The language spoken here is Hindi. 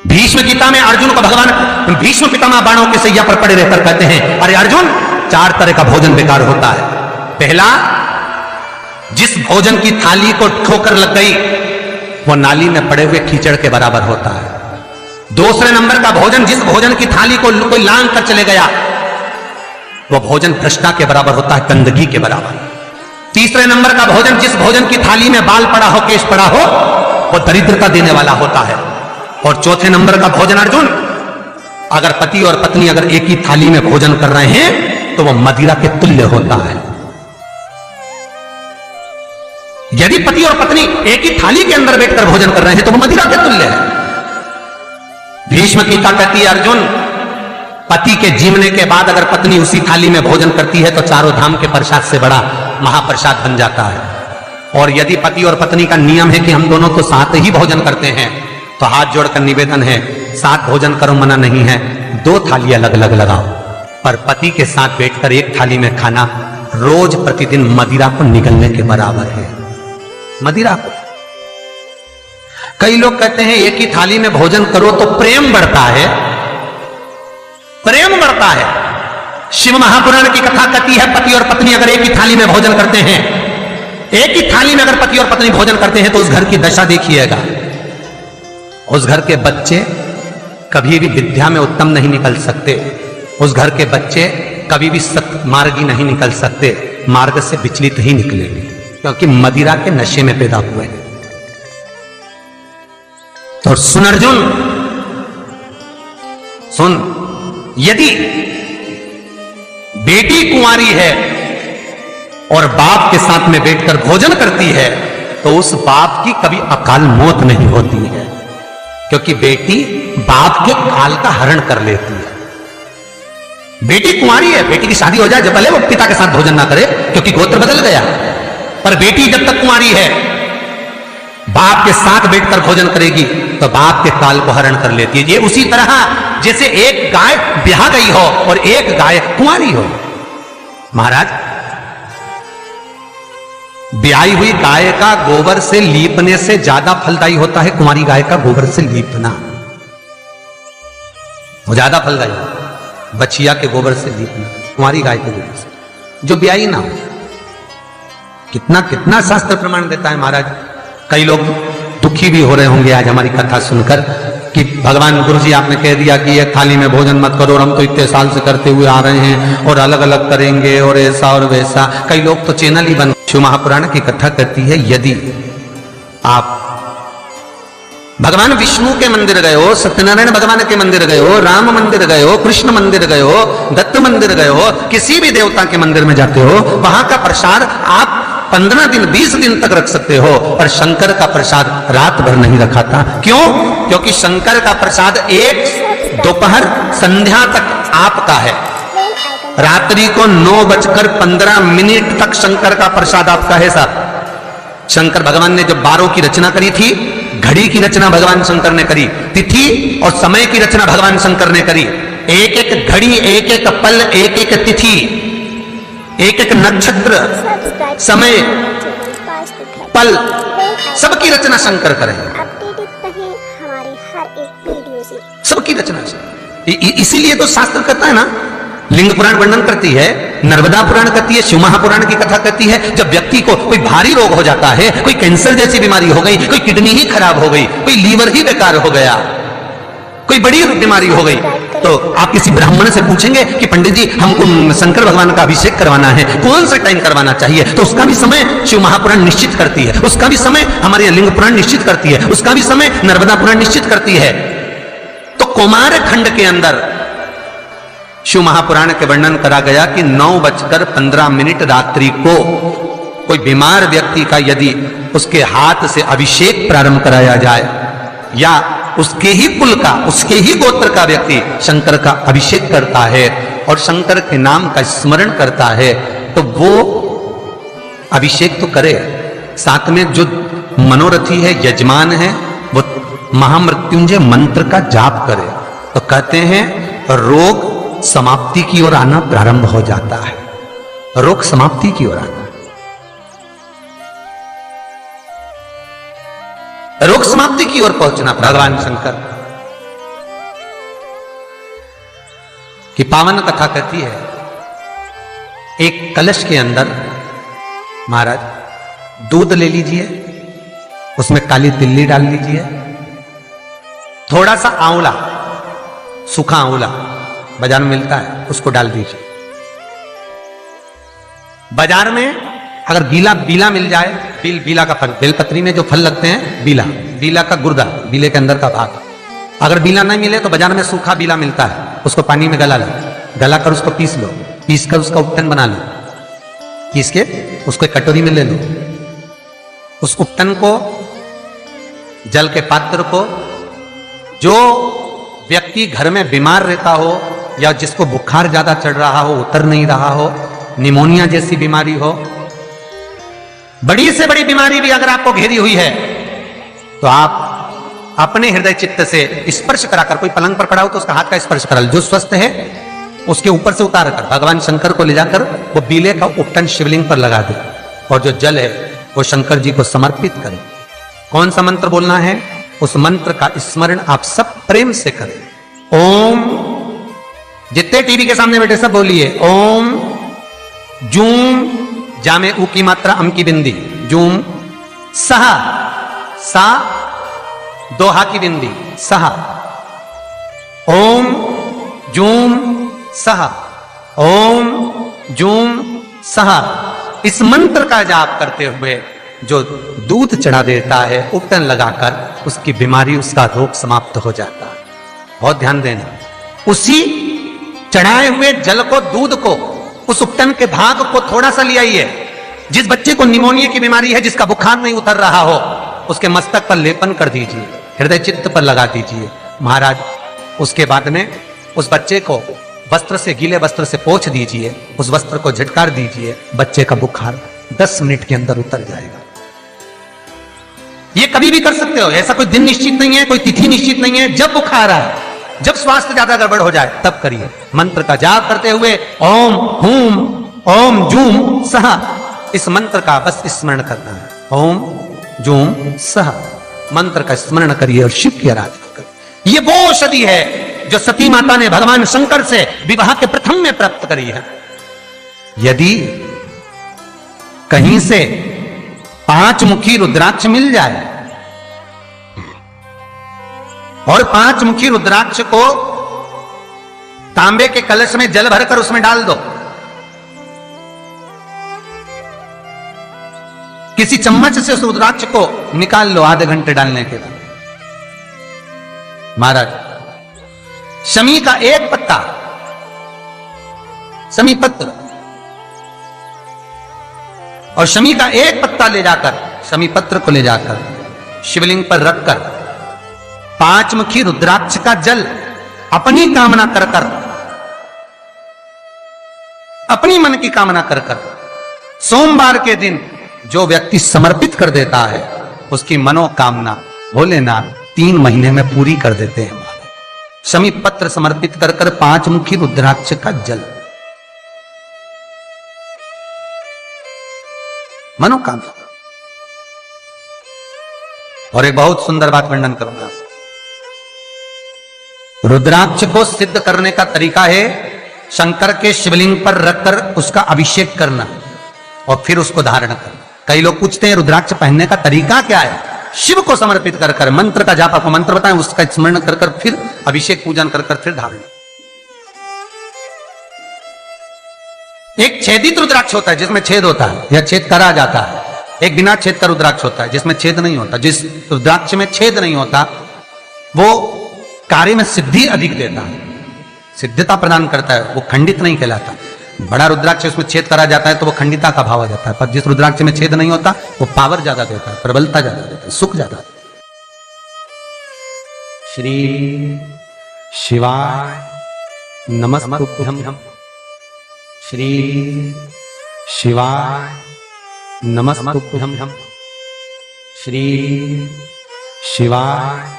भीष्म गीता में अर्जुन को भगवान भीष्म पितामह बाणों के सैया पर पड़े रहकर कहते हैं, अरे अर्जुन, 4 तरह का भोजन बेकार होता है। पहला, जिस भोजन की थाली को ठोकर लग गई वो नाली में पड़े हुए कीचड़ के बराबर होता है। दूसरे नंबर का भोजन, जिस भोजन की थाली को कोई लांग कर चले गया वो भोजन भ्रष्टा के बराबर होता है, गंदगी के बराबर। तीसरे नंबर का भोजन, जिस भोजन की थाली में बाल पड़ा हो, केश पड़ा हो, वो दरिद्रता देने वाला होता है। और चौथे नंबर का भोजन अर्जुन, अगर पति और पत्नी अगर एक ही थाली में भोजन कर रहे हैं तो वो मदिरा के तुल्य होता है। यदि पति और पत्नी एक ही थाली के अंदर बैठकर भोजन कर रहे हैं तो वो मदिरा के तुल्य है। भीष्म गीता कहती है, अर्जुन, पति के जीवने के बाद अगर पत्नी उसी थाली में भोजन करती है तो चारों धाम के प्रसाद से बड़ा महाप्रसाद बन जाता है। और यदि पति और पत्नी का नियम है कि हम दोनों तो साथ ही भोजन करते हैं तो हाथ जोड़कर निवेदन है, साथ भोजन करो, मना नहीं है, 2 थाली अलग अलग लगाओ। पर पति के साथ बैठकर एक थाली में खाना रोज प्रतिदिन मदिरा को निगलने के बराबर है। मदिरा को कई लोग कहते हैं एक ही थाली में भोजन करो तो प्रेम बढ़ता है, प्रेम बढ़ता है। शिव महापुराण की कथा कहती है, पति और पत्नी अगर एक ही थाली में भोजन करते हैं, एक ही थाली में अगर पति और पत्नी भोजन करते हैं तो उस घर की दशा देखिएगा। उस घर के बच्चे कभी भी विद्या में उत्तम नहीं निकल सकते, उस घर के बच्चे कभी भी सत्मार्गी नहीं निकल सकते, मार्ग से विचलित ही निकलेंगे, क्योंकि मदिरा के नशे में पैदा हुए हैं। तो सुन अर्जुन, सुन, यदि बेटी कुंवारी है और बाप के साथ में बैठकर भोजन करती है तो उस बाप की कभी अकाल मौत नहीं होती है, क्योंकि बेटी बाप के काल का हरण कर लेती है। बेटी कुंवारी है, बेटी की शादी हो जाए जब पहले वो पिता के साथ भोजन ना करे क्योंकि गोत्र बदल गया, पर बेटी जब तक कुंवारी है बाप के साथ बैठकर भोजन करेगी तो बाप के काल को हरण कर लेती है। ये उसी तरह जैसे एक गाय ब्याह गई हो और एक गाय कुंवारी हो। महाराज, ब्याही हुई गाय का गोबर से लीपने से ज्यादा फलदायी होता है कुंवारी गाय का गोबर से लीपना, वो ज्यादा फलदायी। बछिया के गोबर से लीपना, कुंवारी गाय के गोबर से जो ब्याही ना हो। कितना कितना शास्त्र प्रमाण देता है महाराज। कई लोग दुखी भी हो रहे होंगे आज हमारी कथा सुनकर कि भगवान गुरु जी आपने कह दिया कि एक थाली में भोजन मत करो और हम तो इतने साल से करते हुए आ रहे हैं और अलग अलग करेंगे और ऐसा और वैसा। कई लोग तो चैनल ही बंद। शिव महापुराण की कथा कहती है, यदि आप भगवान विष्णु के मंदिर गए हो, सत्यनारायण भगवान के मंदिर गए हो, राम मंदिर गए हो, कृष्ण मंदिर गए हो, दत्त मंदिर गए हो, किसी भी देवता के मंदिर में जाते हो, वहां का प्रसाद आप 15 दिन 20 दिन तक रख सकते हो, पर शंकर का प्रसाद रात भर नहीं रखाता। क्यों? क्योंकि शंकर का प्रसाद एक दोपहर संध्या तक आपका है, रात्रि को 9:15 तक शंकर का प्रसाद आपका है साहब। शंकर भगवान ने जब 12 की रचना करी थी, घड़ी की रचना भगवान शंकर ने करी, तिथि और समय की रचना भगवान शंकर ने करी। एक एक घड़ी, एक एक पल, एक एक तिथि, एक एक नक्षत्र, समय, पल, सबकी रचना शंकर करे। सबकी रचना इसीलिए तो शास्त्र कहता है ना, लिंग पुराण वर्णन करती है, नर्मदा पुराण कहती है, शिव महापुराण की कथा कहती है, जब व्यक्ति को कोई भारी रोग हो जाता है, कोई कैंसर जैसी बीमारी हो गई, कोई किडनी ही खराब हो गई, कोई लीवर ही बेकार हो गया, कोई बड़ी बीमारी हो गई, तो आप किसी ब्राह्मण से पूछेंगे कि पंडित जी हमको शंकर भगवान का अभिषेक करवाना है, कौन सा टाइम करवाना चाहिए? तो उसका भी समय शिव महापुराण निश्चित करती है, उसका भी समय हमारे लिंग पुराण निश्चित करती है, उसका भी समय नर्मदा पुराण निश्चित करती है। तो कुमार खंड के अंदर शिव महापुराण के वर्णन करा गया कि 9:15 रात्रि को कोई बीमार व्यक्ति का यदि उसके हाथ से अभिषेक प्रारंभ कराया जाए या उसके ही कुल का, उसके ही गोत्र का व्यक्ति शंकर का अभिषेक करता है और शंकर के नाम का स्मरण करता है, तो वो अभिषेक तो करे, साथ में जो मनोरथी है, यजमान है, वो महामृत्युंजय मंत्र का जाप करे। तो कहते हैं रोग समाप्ति की ओर आना प्रारंभ हो जाता है, रोग समाप्ति की ओर आना, रोग समाप्ति की ओर पहुंचना भगवान शंकर। कि पावन कथा कहती है, एक कलश के अंदर महाराज दूध ले लीजिए, उसमें काली तिल्ली डाल लीजिए, थोड़ा सा आंवला, सूखा आंवला बाजार में मिलता है, उसको डाल दीजिए। बाजार में अगर बीला मिल जाए, बीला का फल, बेलपत्री में जो फल लगते हैं, बीला का गुर्दा, बीले के अंदर का भाग, अगर बीला नहीं मिले तो बाजार में सूखा बीला मिलता है, उसको पानी में गला लो, गला कर उसको पीस लो, पीस कर उसका उपटन बना लो, पीस के उसको एक कटोरी में ले लो। उस उपटन को, जल के पात्र को, जो व्यक्ति घर में बीमार रहता हो या जिसको बुखार ज्यादा चढ़ रहा हो, उतर नहीं रहा हो, निमोनिया जैसी बीमारी हो, बड़ी से बड़ी बीमारी भी अगर आपको घेरी हुई है, तो आप अपने हृदय चित्त से स्पर्श कराकर, कोई पलंग पर पड़ा हो तो उसका हाथ का स्पर्श करा, जो स्वस्थ है उसके ऊपर से उतार कर भगवान शंकर को ले जाकर वो बीले का उपटन शिवलिंग पर लगा दे, और जो जल है वो शंकर जी को समर्पित करें। कौन सा मंत्र बोलना है? उस मंत्र का स्मरण आप सब प्रेम से करें। ओम, जितने टीवी के सामने बैठे सब बोलिए, ओम जूम, जामे ऊ की मात्रा, अम की बिंदी, जूम, सहा, सा दो हा की बिंदी, सहा, ओम जूम सहा, ओम जूम सहा। इस मंत्र का जाप करते हुए जो दूध चढ़ा देता है उपटन लगाकर, उसकी बीमारी, उसका रोग समाप्त हो जाता है। बहुत ध्यान देना, उसी चढ़ाए हुए जल को, दूध को, उस उपटन के भाग को थोड़ा सा ले आइए। जिस बच्चे को निमोनिया की बीमारी है, जिसका बुखार नहीं उतर रहा हो, उसके मस्तक पर लेपन कर दीजिए, हृदय चित्त पर लगा दीजिए महाराज। उसके बाद में उस बच्चे को वस्त्र से, गीले वस्त्र से पोंछ दीजिए, उस वस्त्र को झटकार दीजिए, बच्चे का बुखार 10 मिनट के अंदर उतर जाएगा। ये कभी भी कर सकते हो, ऐसा कोई दिन निश्चित नहीं है, कोई तिथि निश्चित नहीं है। जब बुखार आए, जब स्वास्थ्य ज्यादा गड़बड़ हो जाए, तब करिए। मंत्र का जाप करते हुए ओम हूम ओम जूम सहा, इस मंत्र का बस स्मरण करना है। ओम जूम सहा मंत्र का स्मरण करिए और शिव की आराधना करिए। ये वो औषधि है जो सती माता ने भगवान शंकर से विवाह के प्रथम में प्राप्त करी है। यदि कहीं से 5 मुखी रुद्राक्ष मिल जाए और 5 मुखी रुद्राक्ष को तांबे के कलश में जल भरकर उसमें डाल दो, किसी चम्मच से उस रुद्राक्ष को निकाल लो आधे घंटे डालने के बाद, महाराज शमी का एक पत्ता, शमी पत्र, और शमी का एक पत्ता ले जाकर, शमी पत्र को ले जाकर शिवलिंग पर रखकर 5 मुखी रुद्राक्ष का जल अपनी कामना कर कर, अपनी मन की कामना कर कर, सोमवार के दिन जो व्यक्ति समर्पित कर देता है, उसकी मनोकामना भोलेनाथ 3 महीने में पूरी कर देते हैं। शमी पत्र समर्पित कर कर 5 मुखी रुद्राक्ष का जल, मनोकामना। और एक बहुत सुंदर बात वर्णन करूंगा। रुद्राक्ष को सिद्ध करने का तरीका है शंकर के शिवलिंग पर रखकर उसका अभिषेक करना और फिर उसको धारण करना। कई लोग पूछते हैं रुद्राक्ष पहनने का तरीका क्या है? शिव को समर्पित कर कर मंत्र का जाप, आपको मंत्र बताएं, उसका स्मरण कर कर फिर अभिषेक पूजन कर कर फिर धारण। एक छेदित रुद्राक्ष होता है जिसमें छेद होता है या छेद करा जाता है, एक बिना छेद का रुद्राक्ष होता है जिसमें छेद नहीं होता। जिस रुद्राक्ष में छेद नहीं होता वो कार्य में सिद्धि अधिक देता है, सिद्धता प्रदान करता है, वो खंडित नहीं कहलाता। बड़ा रुद्राक्ष उसमें छेद करा जाता है तो वो खंडिता का भाव आ जाता है, पर जिस रुद्राक्ष में छेद नहीं होता वो पावर ज्यादा देता है, प्रबलता ज्यादा देता है, सुख ज्यादा देता है। श्री शिवाय नमस्तुभ्यं, श्री शिवाय नमस्तुभ्यं, श्री शिवाय